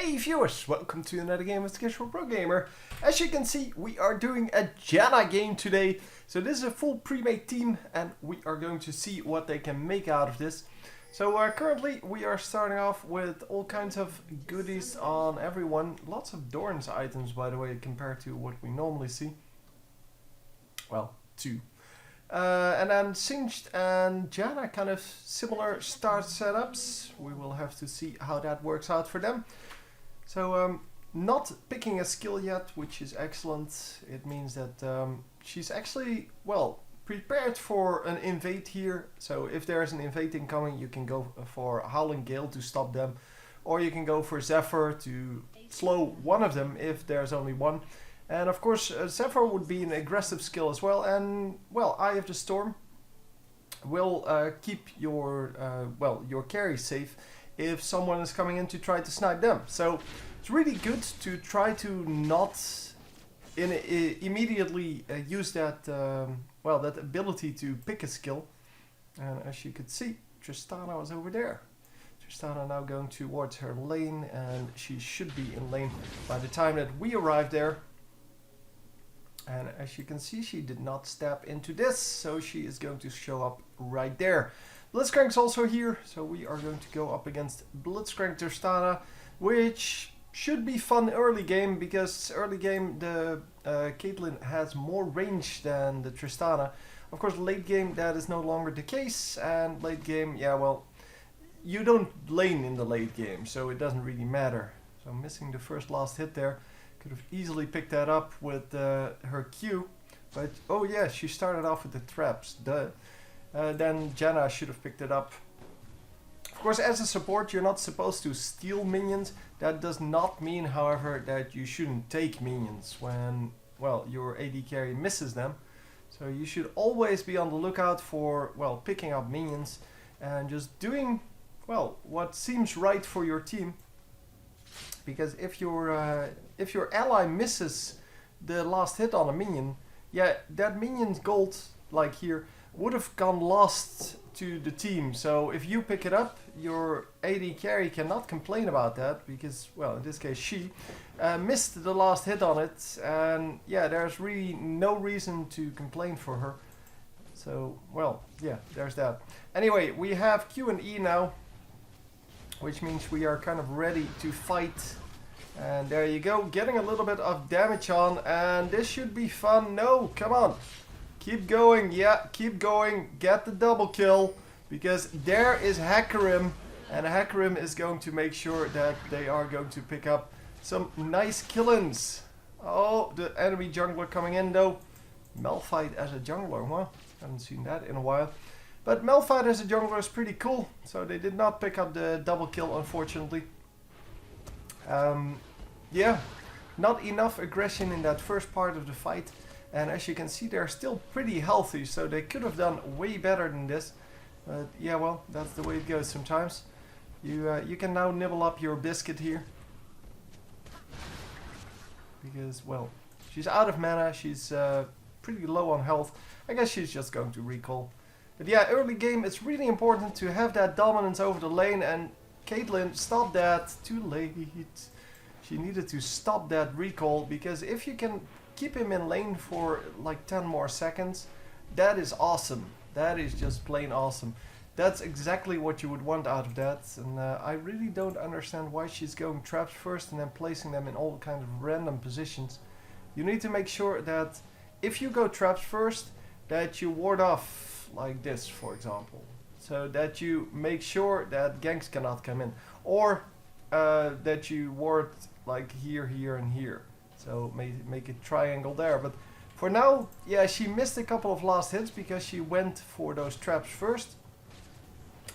Hey viewers, welcome to another game of Casual Pro Gamer. As you can see, we are doing a Janna game today. So this is a full pre-made team and we are going to see what they can make out of this. So currently we are starting off with all kinds of goodies on everyone. Lots of Dorn's items, by the way, compared to what we normally see. Well, two. And then Singed and Janna, kind of similar start setups. We will have to see how that works out for them. So not picking a skill yet, which is excellent. It means that she's actually, well, prepared for an invade here. So if there's an invade incoming, you can go for Howling Gale to stop them. Or you can go for Zephyr to slow one of them if there's only one. And of course, Zephyr would be an aggressive skill as well. And, well, Eye of the Storm will keep your, your carry safe if someone is coming in to try to snipe them. So it's really good to try to not immediately use that, that ability to pick a skill. And as you could see, Tristana was over there. Tristana now going towards her lane, and she should be in lane by the time that we arrive there. And as you can see, she did not step into this, so she is going to show up right there. Blitzcrank's also here, so we are going to go up against Blitzcrank Tristana, which should be fun early game, because early game the Caitlyn has more range than the Tristana. Of course, late game that is no longer the case, and late game, yeah, well, you don't lane in the late game, so it doesn't really matter. So missing the last hit there. Could have easily picked that up with her Q, but oh yeah, she started off with the traps. Duh. Then Janna should have picked it up. Of course, as a support, you're not supposed to steal minions. That does not mean, however, that you shouldn't take minions when, well, your AD carry misses them. So you should always be on the lookout for, well, picking up minions and just doing, well, what seems right for your team. Because if your ally misses the last hit on a minion, yeah, that minion's gold, like here, would have gone lost to the team. So if you pick it up, your AD carry cannot complain about that, because, well, in this case she missed the last hit on it, and yeah, there's really no reason to complain for her. So, well, yeah, there's that. Anyway, we have Q and E now, which means we are kind of ready to fight. And there you go, getting a little bit of damage on, and this should be fun. No, come on. Keep going, yeah, keep going. Get the double kill, because there is Hecarim, and Hecarim is going to make sure that they are going to pick up some nice killings. Oh, the enemy jungler coming in though. Malphite as a jungler, huh? Haven't seen that in a while. But Malphite as a jungler is pretty cool, so they did not pick up the double kill, unfortunately. Yeah, not enough aggression in that first part of the fight, and as you can see, they're still pretty healthy, so they could have done way better than this. But yeah, well, that's the way it goes sometimes. You can now nibble up your biscuit here, because, well, she's out of mana, she's pretty low on health. I guess she's just going to recall. But yeah, early game, it's really important to have that dominance over the lane, and Caitlyn stopped that too late. She needed to stop that recall, because if you can keep him in lane for like 10 more seconds, that is awesome. That is just plain awesome. That's exactly what you would want out of that, and I really don't understand why she's going traps first and then placing them in all kind of random positions. You need to make sure that if you go traps first, that you ward off like this, for example. So that you make sure that ganks cannot come in. Or that you ward like here, here, and here. So make a triangle there. But for now, yeah, she missed a couple of last hits because she went for those traps first.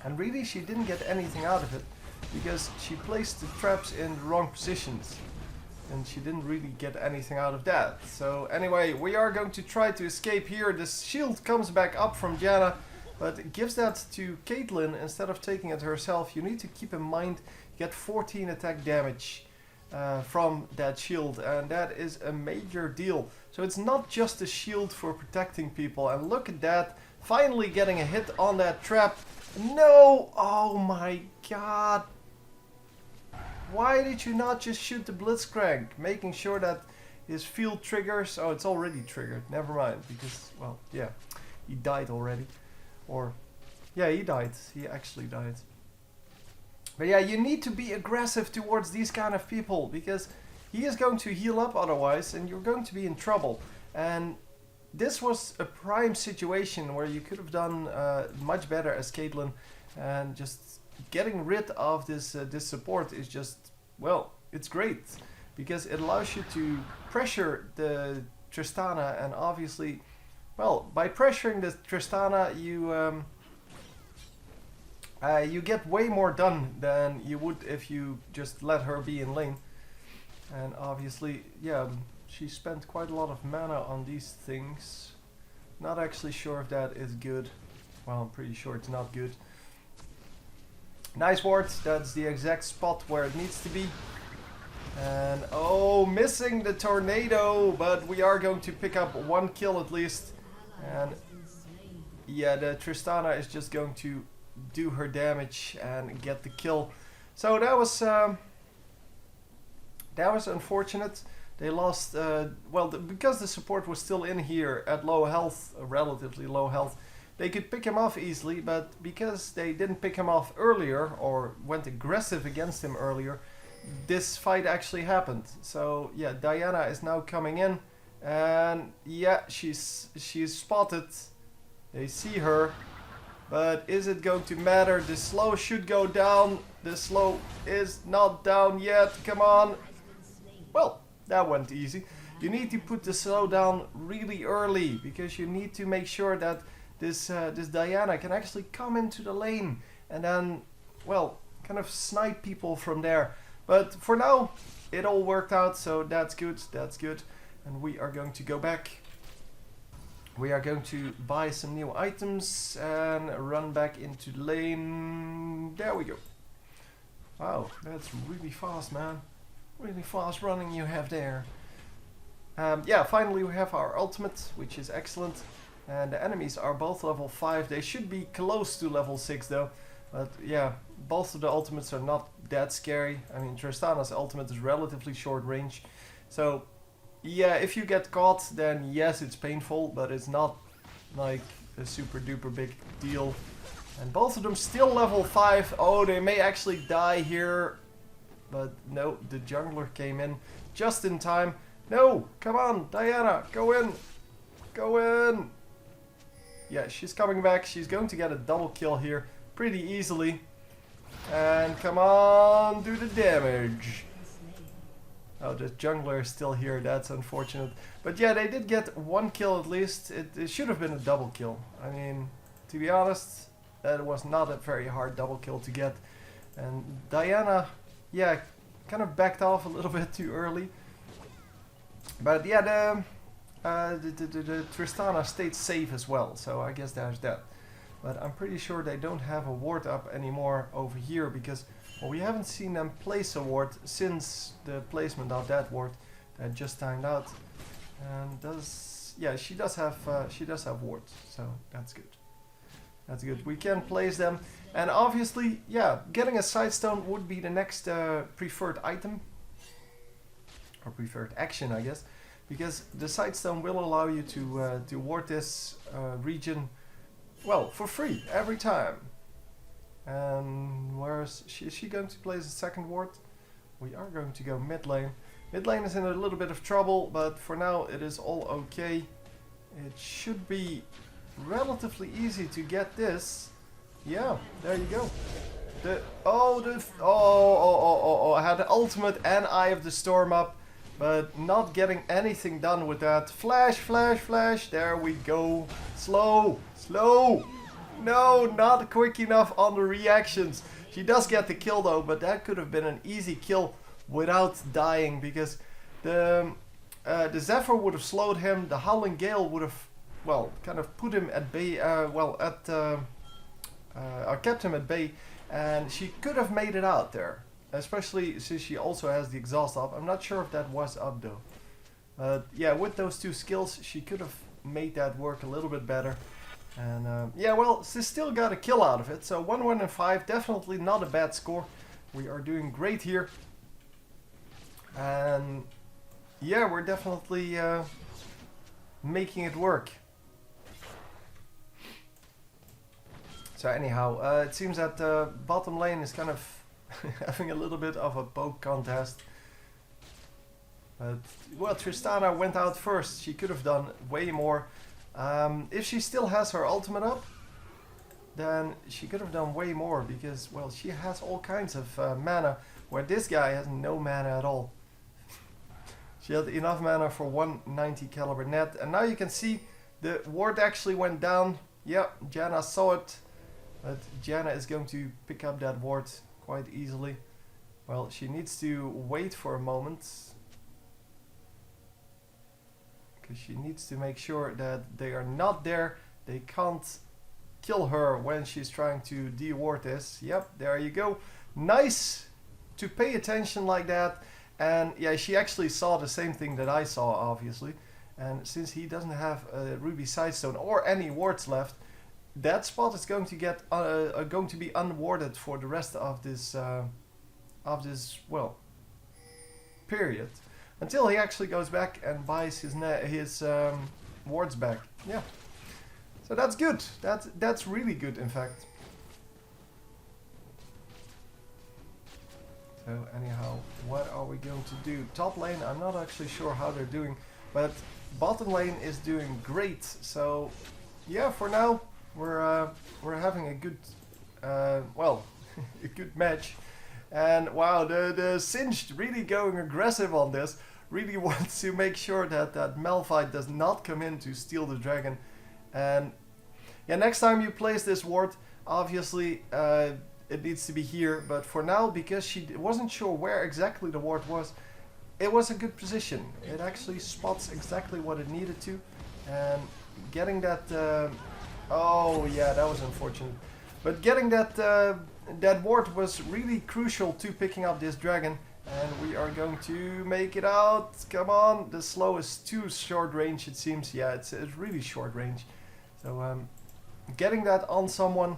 And really, she didn't get anything out of it, because she placed the traps in the wrong positions. And she didn't really get anything out of that. So anyway, we are going to try to escape here. The shield comes back up from Janna, but it gives that to Caitlyn instead of taking it herself. You need to keep in mind, get 14 attack damage from that shield, and that is a major deal. So it's not just a shield for protecting people, and look at that, finally getting a hit on that trap. No! Oh my god! why did you not just shoot the Blitzcrank? Making sure that his field triggers... Oh, it's already triggered. Never mind. Because, well, yeah. He died already. Or, yeah, he died. He actually died. But yeah, you need to be aggressive towards these kind of people. Because he is going to heal up otherwise. And you're going to be in trouble. And this was a prime situation where you could have done much better as Caitlyn. And just getting rid of this support is just, well, it's great. Because it allows you to pressure the Tristana, and obviously, well, by pressuring the Tristana, you get way more done than you would if you just let her be in lane. And obviously, yeah, she spent quite a lot of mana on these things. Not actually sure if that is good. Well, I'm pretty sure it's not good. Nice ward, that's the exact spot where it needs to be. And oh, missing the tornado, but we are going to pick up one kill at least. And yeah, the Tristana is just going to do her damage and get the kill. So that was unfortunate. They lost, well, because the support was still in here at low health, relatively low health, they could pick him off easily, but because they didn't pick him off earlier or went aggressive against him earlier, this fight actually happened. So yeah, Diana is now coming in, and yeah, she's spotted. They see her, but is it going to matter? The slow should go down. The slow is not down yet. Come on. Well, that went easy. You need to put the slow down really early because you need to make sure that this Diana can actually come into the lane and then, well, kind of snipe people from there. But for now, it all worked out, so that's good, that's good. And we are going to go back. We are going to buy some new items and run back into the lane. There we go. Wow, that's really fast, man. Really fast running you have there. Yeah, finally we have our ultimate, which is excellent. And the enemies are both level 5. They should be close to level 6 though. But yeah, both of the ultimates are not that scary. I mean, Tristana's ultimate is relatively short range. So yeah, if you get caught, then yes, it's painful, but it's not like a super duper big deal. And both of them still level 5. Oh, they may actually die here. But no, the jungler came in just in time. No, come on, Diana, go in. Go in. Yeah, she's coming back. She's going to get a double kill here pretty easily. And come on, do the damage. Oh, the jungler is still here. That's unfortunate. But yeah, they did get one kill at least. It should have been a double kill. I mean, to be honest, that was not a very hard double kill to get. And Diana, yeah, kind of backed off a little bit too early. But yeah, the Tristana stayed safe as well. So I guess there's that. But I'm pretty sure they don't have a ward up anymore over here because, well, we haven't seen them place a ward since the placement of that ward that just timed out. And yeah, she does have wards, so that's good. That's good. We can place them, and obviously, yeah, getting a sightstone would be the next preferred item or preferred action, I guess, because the sightstone will allow you to ward this region. Well, for free, every time. And is she going to place a second ward? We are going to go mid lane. Mid lane is in a little bit of trouble, but for now it is all okay. It should be relatively easy to get this. Yeah, there you go. I had the ultimate and Eye of the Storm up, but not getting anything done with that. Flash, flash, flash. There we go. Slow. Slow! No, not quick enough on the reactions. She does get the kill though, but that could have been an easy kill without dying because the Zephyr would have slowed him. The Howling Gale would have, well, kind of put him at bay. Kept him at bay, and she could have made it out there. Especially since she also has the exhaust up. I'm not sure if that was up though. Yeah, with those two skills, she could have made that work a little bit better. And yeah, well, she still got a kill out of it. So 1-1-5, definitely not a bad score. We are doing great here. And yeah, we're definitely making it work. So anyhow, it seems that bottom lane is kind of having a little bit of a poke contest. But, well, Tristana went out first. She could have done way more. If she still has her ultimate up, then she could have done way more because, well, she has all kinds of mana, where this guy has no mana at all. She had enough mana for 190 caliber net, and now you can see the ward actually went down. Yep, Janna saw it, but Janna is going to pick up that ward quite easily. Well, she needs to wait for a moment, because she needs to make sure that they are not there. They can't kill her when she's trying to de-ward this. Yep, there you go. Nice to pay attention like that. And yeah, she actually saw the same thing that I saw, obviously. And since he doesn't have a ruby sidestone or any wards left, that spot is going to get be unwarded for the rest of this well, period, until he actually goes back and buys his wards back. Yeah, so that's good. That's really good, in fact. So anyhow, what are we going to do? Top lane, I'm not actually sure how they're doing, but bottom lane is doing great. So yeah, for now we're having a good well, a good match. And wow, the Singed really going aggressive on this. Really wants to make sure that Malphite does not come in to steal the dragon. And yeah, next time you place this ward, obviously it needs to be here. But for now, because she wasn't sure where exactly the ward was, it was a good position. It actually spots exactly what it needed to. And getting that... oh yeah, that was unfortunate. But getting that ward was really crucial to picking up this dragon. And we are going to make it out. Come on, the slow is too short range, it seems. Yeah, it's really short range. So getting that on someone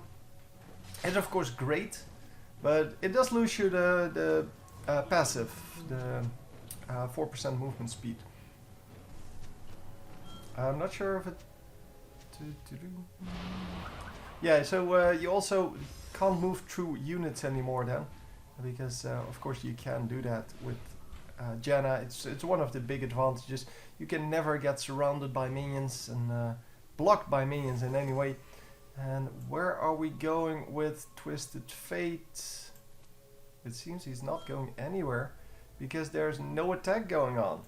is of course great, but it does lose you the passive, the 4% movement speed. I'm not sure if it... Yeah, so you also can't move through units anymore then, because of course you can do that with Janna. It's one of the big advantages. You can never get surrounded by minions and blocked by minions in any way. And where are we going with Twisted Fate? It seems he's not going anywhere because there's no attack going on.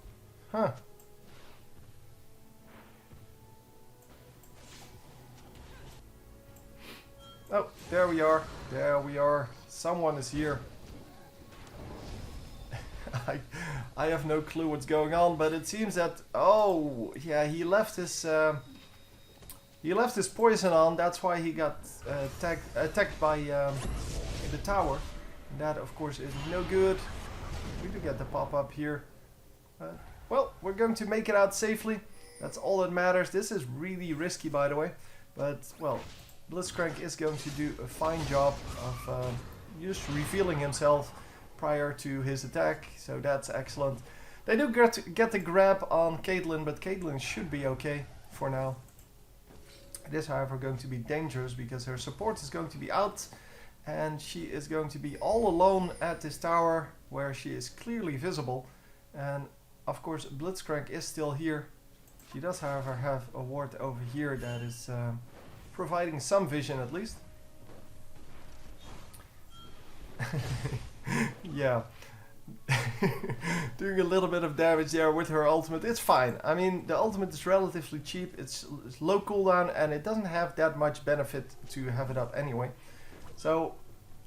Huh. Oh, there we are. There we are. Someone is here. I have no clue what's going on, but it seems that... Oh, yeah, he left his poison on. That's why he got attacked by the tower. And that, of course, is no good. We do get the pop-up here. Well, we're going to make it out safely. That's all that matters. This is really risky, by the way. But, well, Blitzcrank is going to do a fine job of just revealing himself prior to his attack. So that's excellent. They do get the grab on Caitlyn, but Caitlyn should be okay for now. It is, however, going to be dangerous because her support is going to be out. And she is going to be all alone at this tower where she is clearly visible. And, of course, Blitzcrank is still here. She does, however, have a ward over here that is... providing some vision at least. Yeah. Doing a little bit of damage there with her ultimate. It's fine. I mean, the ultimate is relatively cheap. It's low cooldown and it doesn't have that much benefit to have it up anyway. So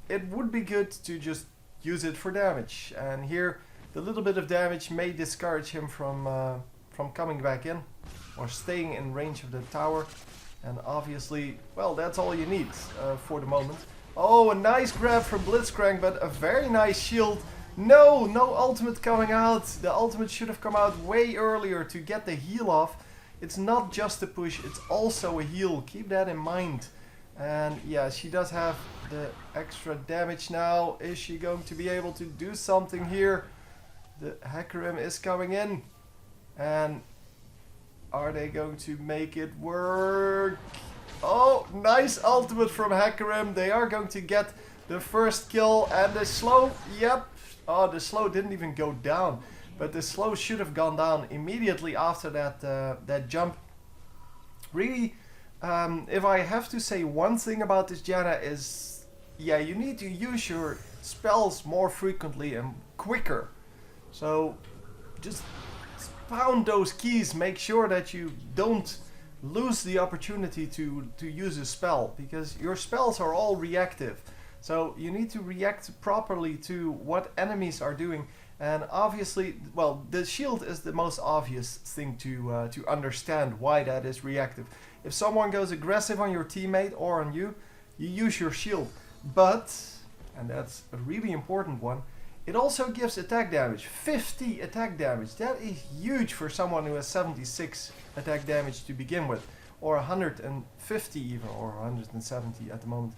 it would be good to just use it for damage. And here the little bit of damage may discourage him from coming back in or staying in range of the tower. And obviously, well, that's all you need for the moment. Oh, a nice grab from Blitzcrank, but a very nice shield. No ultimate coming out. The ultimate should have come out way earlier to get the heal off. It's not just a push, it's also a heal. Keep that in mind. And yeah, she does have the extra damage now. Is she going to be able to do something here? The Hecarim is coming in. And are they going to make it work? Oh, nice ultimate from Hecarim. They are going to get the first kill. And the slow, yep. Oh, the slow didn't even go down. But the slow should have gone down immediately after that jump. Really, if I have to say one thing about this Janna is, yeah, you need to use your spells more frequently and quicker. So just pound those keys, make sure that you don't lose the opportunity to use a spell, because your spells are all reactive. So you need to react properly to what enemies are doing. And obviously, well, the shield is the most obvious thing to understand why that is reactive. If someone goes aggressive on your teammate or on you, you use your shield. But, and that's a really important one, it also gives attack damage. 50 attack damage. That is huge for someone who has 76 attack damage to begin with. Or 150 even, or 170 at the moment.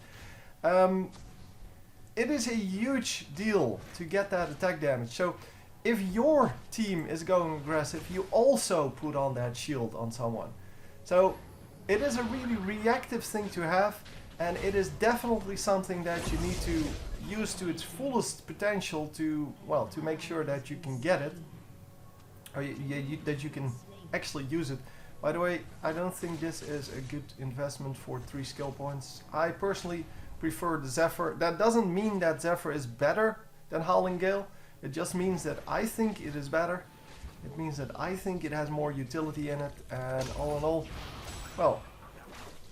It is a huge deal to get that attack damage. So if your team is going aggressive, you also put on that shield on someone. So it is a really reactive thing to have, and it is definitely something that you need to use to its fullest potential to, well, to make sure that you can get it, or that you can actually use it. By the way, I don't think this is a good investment for 3 skill points. I personally prefer the Zephyr. That doesn't mean that Zephyr is better than Howling Gale. It just means that I think it is better. It means that I think it has more utility in it, and all in all, well,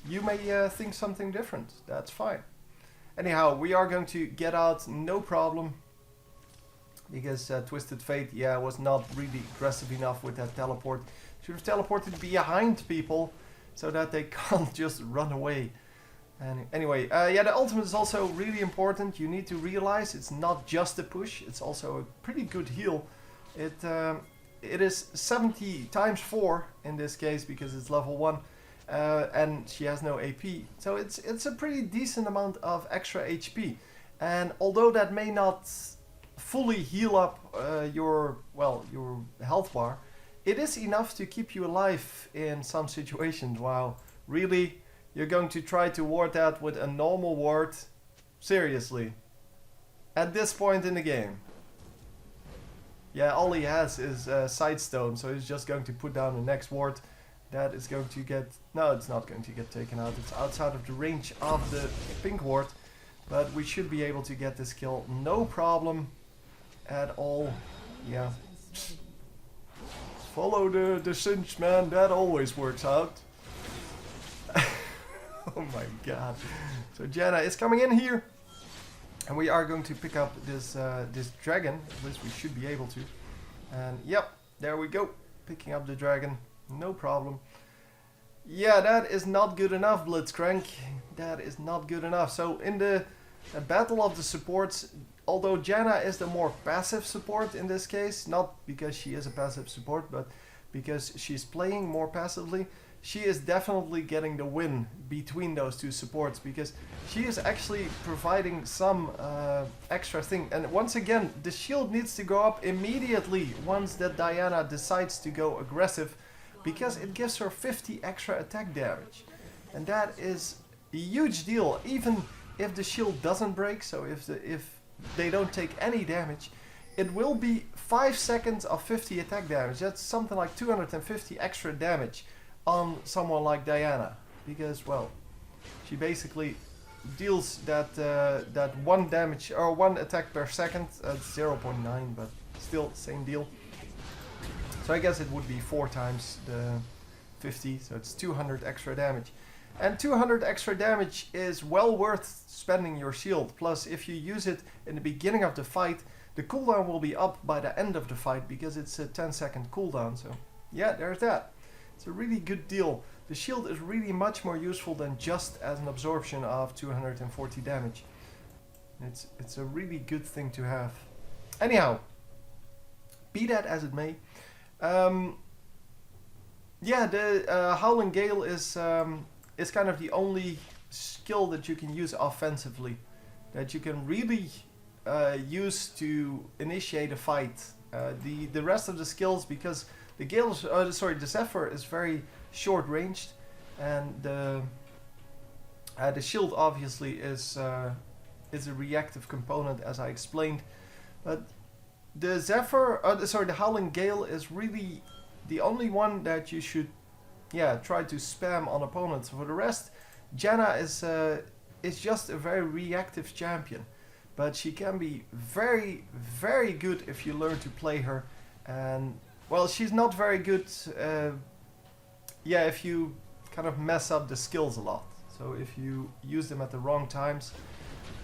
you may think something different. That's fine. Anyhow, we are going to get out no problem, because Twisted Fate, yeah, was not really aggressive enough with that teleport. Should have teleported behind people so that they can't just run away. And anyway, yeah, the ultimate is also really important. You need to realize it's not just a push, it's also a pretty good heal. It is 70 times 4 in this case, because it's level 1, and she has no AP. So it's a pretty decent amount of extra HP. And although that may not fully heal up your health bar, it is enough to keep you alive in some situations. Wow, really? You're going to try to ward that with a normal ward? Seriously? At this point in the game? Yeah, all he has is Sidestone, so he's just going to put down the next ward. That is going to get... No, it's not going to get taken out. It's outside of the range of the pink ward. But we should be able to get this kill. No problem at all. Yeah. Follow the cinch, man. That always works out. Oh my god. So Janna is coming in here. And we are going to pick up this this dragon. At least we should be able to. And yep, there we go. Picking up the dragon. No problem. Yeah, that is not good enough, Blitzcrank. That is not good enough. So in the battle of the supports, although Janna is the more passive support in this case, not because she is a passive support, but because she's playing more passively, she is definitely getting the win between those two supports, because she is actually providing some extra thing. And once again, the shield needs to go up immediately once that Diana decides to go aggressive, because it gives her 50 extra attack damage. And that is a huge deal, even if the shield doesn't break. So if they don't take any damage, it will be 5 seconds of 50 attack damage. That's something like 250 extra damage on someone like Diana, because, well, she basically deals that 1 damage or 1 attack per second at 0.9, but still same deal. So I guess it would be 4 times the 50, so it's 200 extra damage. And 200 extra damage is well worth spending your shield. Plus, if you use it in the beginning of the fight, the cooldown will be up by the end of the fight, because it's a 10-second cooldown. So yeah, there's that. It's a really good deal. The shield is really much more useful than just as an absorption of 240 damage. It's a really good thing to have. Anyhow, be that as it may, yeah, the Howling Gale is kind of the only skill that you can use offensively, that you can really use to initiate a fight The rest of the skills, because the the Zephyr is very short ranged, and the shield obviously is a reactive component, as I explained. But the Zephyr, the Howling Gale is really the only one that you should, try to spam on opponents. For the rest, Janna is just a very reactive champion, but she can be very, very good if you learn to play her. And well, she's not very good, if you kind of mess up the skills a lot. So if you use them at the wrong times,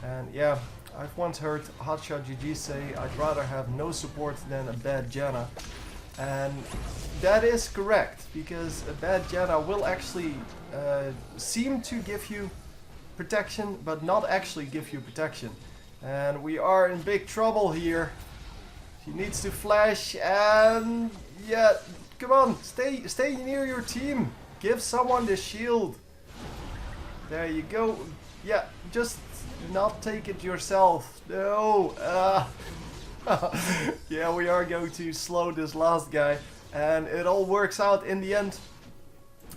and yeah, I've once heard Hotshot GG say, I'd rather have no support than a bad Janna. And that is correct, because a bad Janna will actually seem to give you protection, but not actually give you protection. And we are in big trouble here. She needs to flash, and yeah, come on, stay near your team. Give someone the shield. There you go. Yeah, just not take it yourself. No. Yeah, we are going to slow this last guy, and it all works out in the end.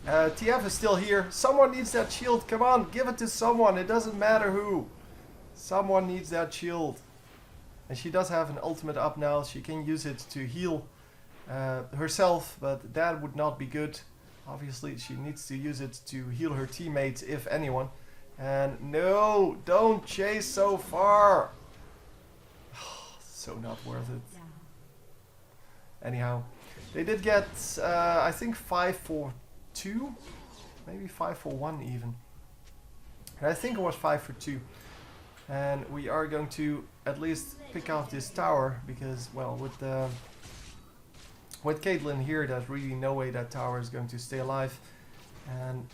TF is still here. Someone needs that shield. Come on, give it to someone. It doesn't matter who. Someone needs that shield. And she does have an ultimate up now. She can use it to heal herself, but that would not be good. Obviously, she needs to use it to heal her teammates, if anyone. And no, don't chase so far. So not worth it. Anyhow, they did get, I think 5 for 2, maybe 5 for 1 even. And I think it was 5 for 2. And we are going to at least pick off this tower, because, well, with Caitlyn here, there's really no way that tower is going to stay alive. And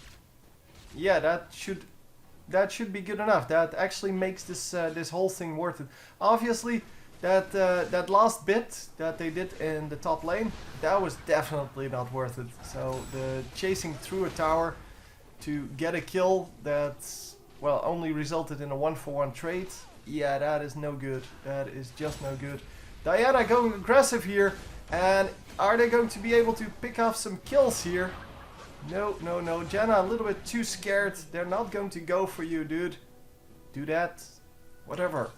yeah, that should be good enough. That actually makes this whole thing worth it. Obviously, that last bit that they did in the top lane, that was definitely not worth it. So the chasing through a tower to get a kill that, well, only resulted in a 1-for-1 trade, yeah, that is no good. That is just no good. Diana going aggressive here, and are they going to be able to pick off some kills here? No, no, no. Janna a little bit too scared. They're not going to go for you, dude. Do that. Whatever.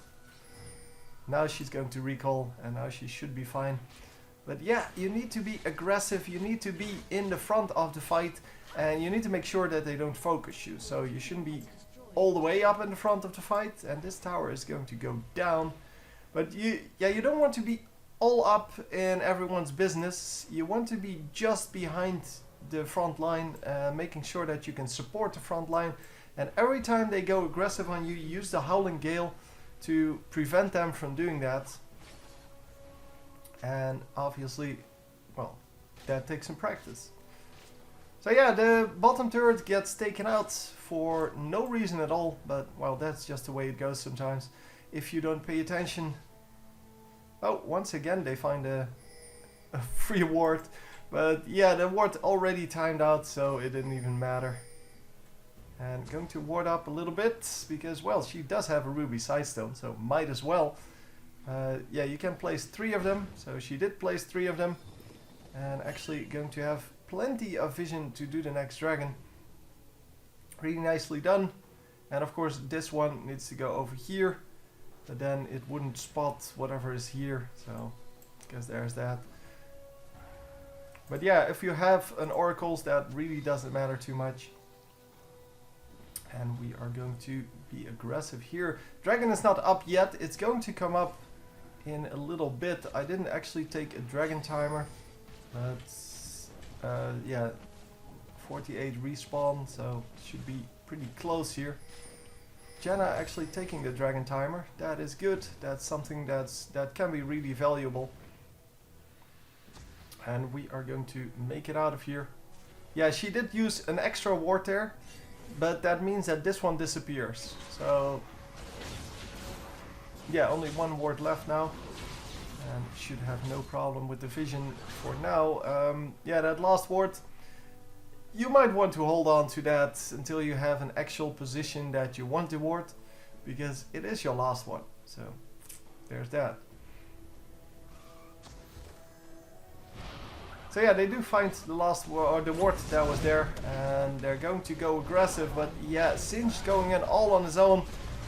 Now she's going to recall, and now she should be fine. But yeah, you need to be aggressive. You need to be in the front of the fight, and you need to make sure that they don't focus you. So you shouldn't be all the way up in the front of the fight, and this tower is going to go down. But you don't want to be all up in everyone's business. You want to be just behind the front line, making sure that you can support the front line. And every time they go aggressive on you, use the Howling Gale to prevent them from doing that. And obviously, well, that takes some practice. So yeah, the bottom turret gets taken out for no reason at all, but well, that's just the way it goes sometimes if you don't pay attention. Oh, once again they find a free ward, but yeah, the ward already timed out, so it didn't even matter. And going to ward up a little bit, because well, she does have a ruby sidestone, so might as well. Yeah, you can place 3 of them, so she did place 3 of them, and actually going to have plenty of vision to do the next dragon. Really nicely done. And of course this one needs to go over here, but then it wouldn't spot whatever is here, so I guess there's that. But yeah, if you have an oracles, that really doesn't matter too much. And we are going to be aggressive here. Dragon is not up yet, it's going to come up in a little bit. I didn't actually take a dragon timer, but yeah, 48 respawn, so should be pretty close here. Janna actually taking the dragon timer, that is good. That's something that can be really valuable. And we are going to make it out of here. Yeah, she did use an extra ward there, but that means that this one disappears. So yeah, only 1 ward left now, and should have no problem with the vision for now. Yeah, that last ward, you might want to hold on to that until you have an actual position that you want to ward, because it is your last one. So there's that. So yeah, they do find the last or the ward that was there, and they're going to go aggressive. But yeah, Singe going in all on his own,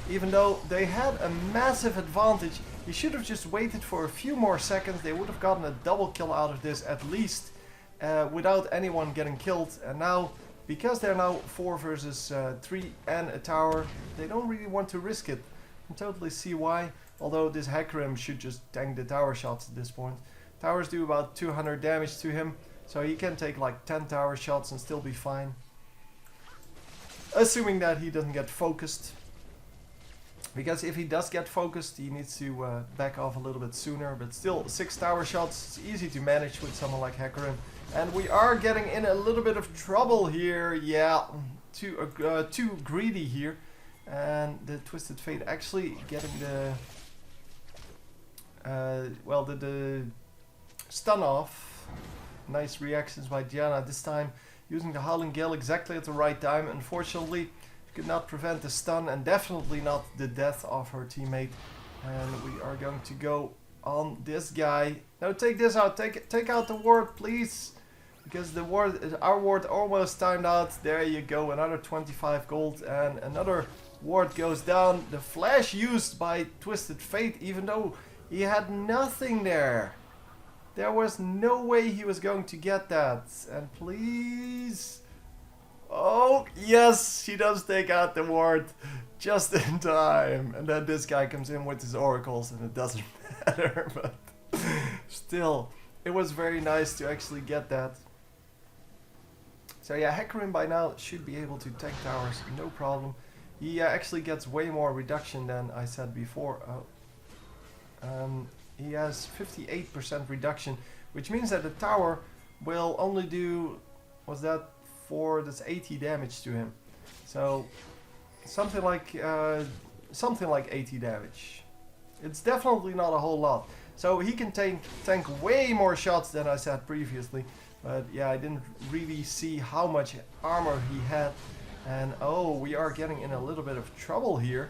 even though they had a massive advantage. He should have just waited for a few more seconds. They would have gotten a double kill out of this at least, without anyone getting killed. And now, because they're now 4 versus 3 and a tower, they don't really want to risk it. I totally see why. Although this Hecarim should just tank the tower shots at this point. Towers do about 200 damage to him, so he can take like 10 tower shots and still be fine. Assuming that he doesn't get focused. Because if he does get focused, he needs to back off a little bit sooner. But still, 6 tower shots, it's easy to manage with someone like Hecarim. And we are getting in a little bit of trouble here. Yeah, too greedy here. And the Twisted Fate actually getting the... the stun off. Nice reactions by Janna this time. Using the Howling Gale exactly at the right time. Unfortunately, could not prevent the stun and definitely not the death of her teammate. And we are going to go on this guy. No, take this out. Take out the ward, please. Because the ward, our ward almost timed out. There you go. Another 25 gold and another ward goes down. The flash used by Twisted Fate, even though he had nothing there. There was no way he was going to get that. And please... Oh, yes, she does take out the ward just in time. And then this guy comes in with his oracles and it doesn't matter. But still, it was very nice to actually get that. So yeah, Hecarim by now should be able to tank towers, no problem. He actually gets way more reduction than I said before. He has 58% reduction, which means that the tower will only do, was that 4, that's 80 damage to him. So something like 80 damage. It's definitely not a whole lot. So he can tank way more shots than I said previously. But yeah, I didn't really see how much armor he had. And oh, we are getting in a little bit of trouble here.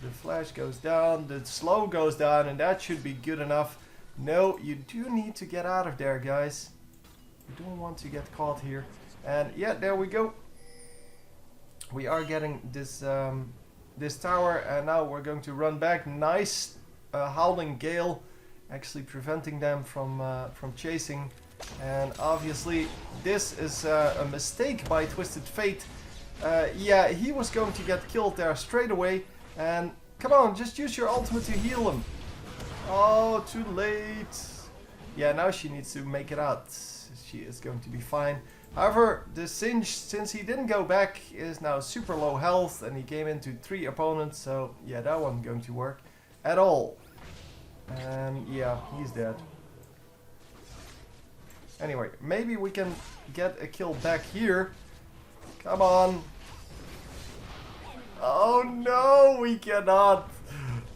The flash goes down, the slow goes down, and that should be good enough. No, you do need to get out of there, guys. You don't want to get caught here. And yeah, there we go. We are getting this this tower, and now we're going to run back. Nice Howling Gale, actually preventing them from chasing. And obviously, this is a mistake by Twisted Fate. Yeah, he was going to get killed there straight away. And come on, just use your ultimate to heal him. Oh, too late. Yeah, now she needs to make it out. She is going to be fine. However, the Singe, since he didn't go back, is now super low health. And he came into 3 opponents. So yeah, that wasn't going to work at all. And yeah, he's dead. Anyway, maybe we can get a kill back here. Come on. Oh no, we cannot.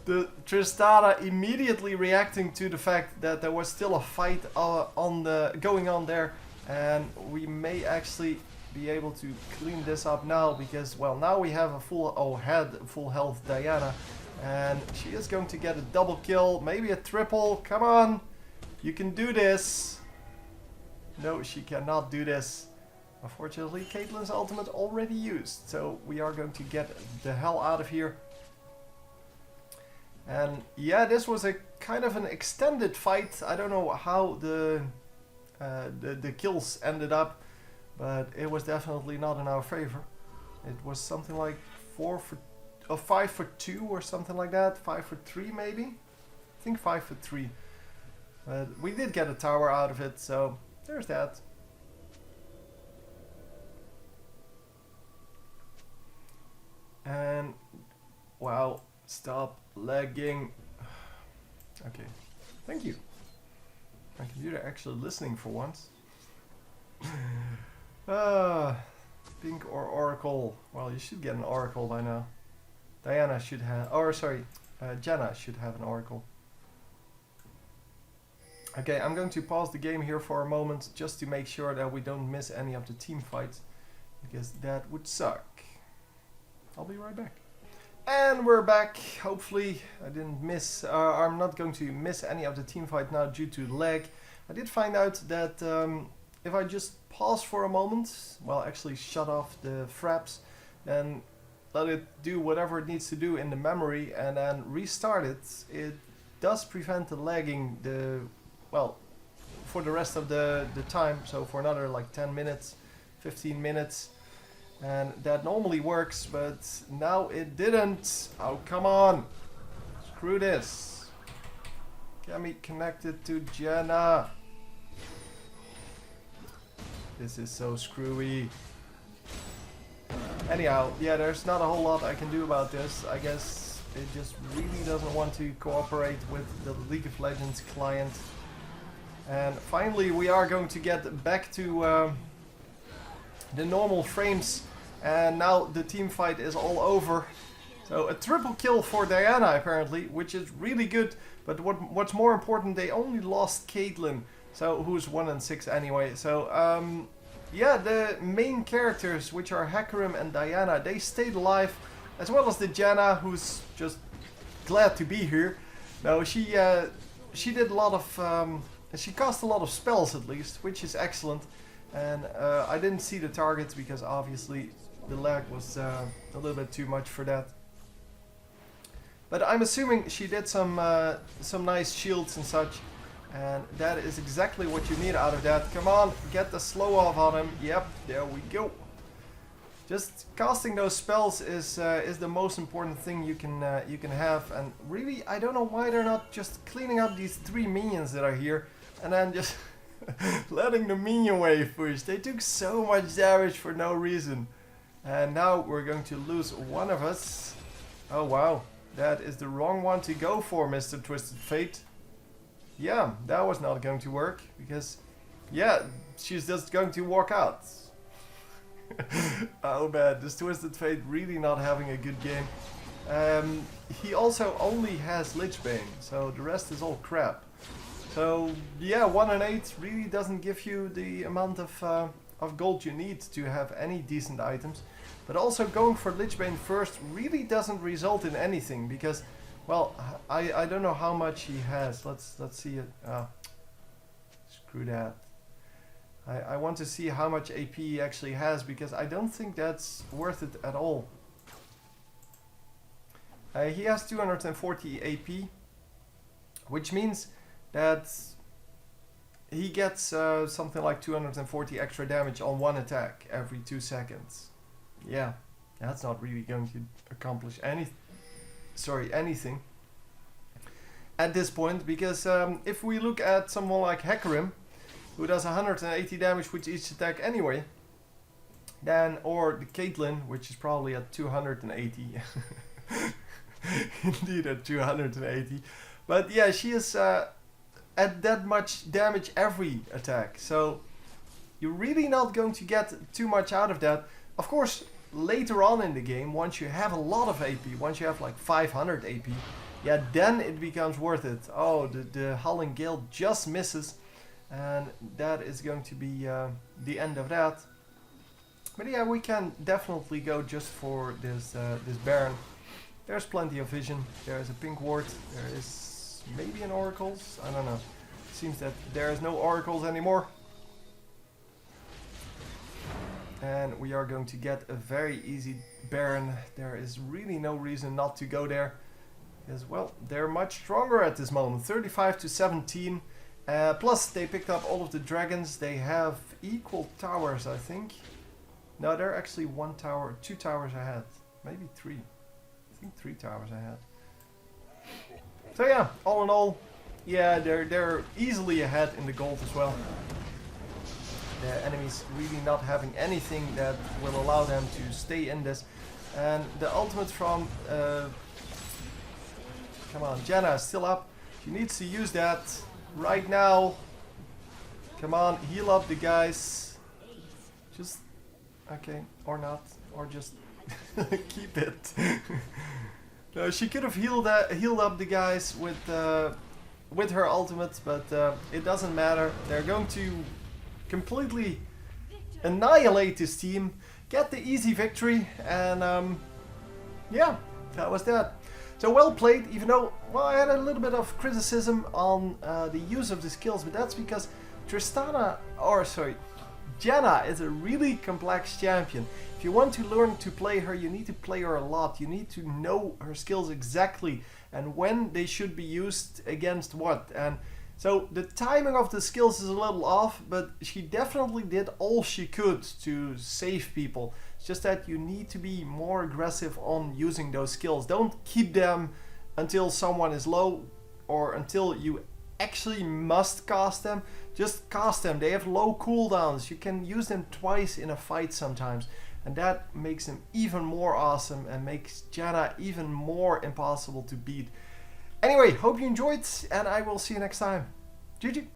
The Tristana immediately reacting to the fact that there was still a fight going on there, and we may actually be able to clean this up now because, well, now we have a full health Diana, and she is going to get a double kill, maybe a triple. Come on, you can do this. No, she cannot do this. Unfortunately, Caitlyn's ultimate already used, so we are going to get the hell out of here. And yeah, this was a kind of an extended fight. I don't know how the kills ended up, but it was definitely not in our favor. It was something like 5 for 2 or something like that. 5 for 3 maybe. I think 5 for 3. But we did get a tower out of it, so there's that. And wow, stop lagging. Okay, thank you. My computer actually listening for once. Pink or Oracle? Well, you should get an Oracle by now. Diana should have, or sorry, Janna should have an Oracle. Okay, I'm going to pause the game here for a moment just to make sure that we don't miss any of the team fights, because that would suck. I'll be right back. And we're back. Hopefully I didn't miss, I'm not going to miss any of the team fight now due to lag. I did find out that if I just pause for a moment, well actually shut off the fraps, then let it do whatever it needs to do in the memory and then restart it, it does prevent the lagging for the rest of the time, so for another like 10 minutes, 15 minutes. And that normally works, but now it didn't. Oh, come on. Screw this. Get me connected to Janna. This is so screwy. Anyhow, yeah, there's not a whole lot I can do about this. I guess it just really doesn't want to cooperate with the League of Legends client. And finally we are going to get back to the normal frames. And now the team fight is all over. So a triple kill for Diana apparently, which is really good. But what's more important, they only lost Caitlyn, so who's 1-6 anyway. So yeah, the main characters, which are Hecarim and Diana, they stayed alive, as well as the Janna, who's just glad to be here. No, she did a lot of she cast a lot of spells at least, which is excellent. And I didn't see the targets because obviously the lag was a little bit too much for that. But I'm assuming she did some nice shields and such, and that is exactly what you need out of that. Come on, get the slow off on him. Yep, there we go. Just casting those spells is the most important thing you can have. And really, I don't know why they're not just cleaning up these 3 minions that are here and then just letting the minion wave push. They took so much damage for no reason. And now we're going to lose one of us. Oh wow, that is the wrong one to go for, Mr. Twisted Fate. Yeah, that was not going to work because, yeah, she's just going to walk out. Oh man, this Twisted Fate really not having a good game. He also only has Lich Bane, so the rest is all crap. So yeah, 1-8 really doesn't give you the amount of gold you need to have any decent items. But also going for Lich Bane first really doesn't result in anything because, well, I don't know how much he has. Let's see it. Screw that. I want to see how much AP he actually has because I don't think that's worth it at all. He has 240 AP, which means that he gets something like 240 extra damage on one attack every 2 seconds. Yeah, that's not really going to accomplish anything at this point, because if we look at someone like Hecarim, who does 180 damage with each attack anyway, then, or the Caitlyn, which is probably at 280. Indeed at 280. But yeah, she is at that much damage every attack, so you're really not going to get too much out of that. Of course, later on in the game, once you have a lot of AP, once you have like 500 AP, yeah, then it becomes worth it. Oh, the Howling Gale just misses, and that is going to be the end of that. But yeah, we can definitely go just for this Baron. There's plenty of vision. There's a pink ward. There is maybe an oracles. I don't know. It seems that there is no oracles anymore. And we are going to get a very easy Baron. There is really no reason not to go there. Because, well, they're much stronger at this moment. 35 to 17. Plus, they picked up all of the dragons. They have equal towers, I think. No, they're actually 2 towers ahead. Maybe 3. I think 3 towers ahead. So yeah, all in all, yeah, they're easily ahead in the gold as well. The enemies really not having anything that will allow them to stay in this. And the ultimate from come on, Janna is still up. She needs to use that right now. Come on, heal up the guys. Just okay, or not, or just keep it. No, she could have healed up the guys with her ultimate, but it doesn't matter. They're going to completely annihilate this team, get the easy victory, and yeah, that was that. So well played, even though, well, I had a little bit of criticism on the use of the skills, but that's because Janna is a really complex champion. If you want to learn to play her, you need to play her a lot. You need to know her skills exactly and when they should be used against what. And so the timing of the skills is a little off, but she definitely did all she could to save people. It's just that you need to be more aggressive on using those skills. Don't keep them until someone is low or until you actually must cast them. Just cast them. They have low cooldowns. You can use them twice in a fight sometimes. And that makes them even more awesome and makes Janna even more impossible to beat. Anyway, hope you enjoyed, and I will see you next time. GG!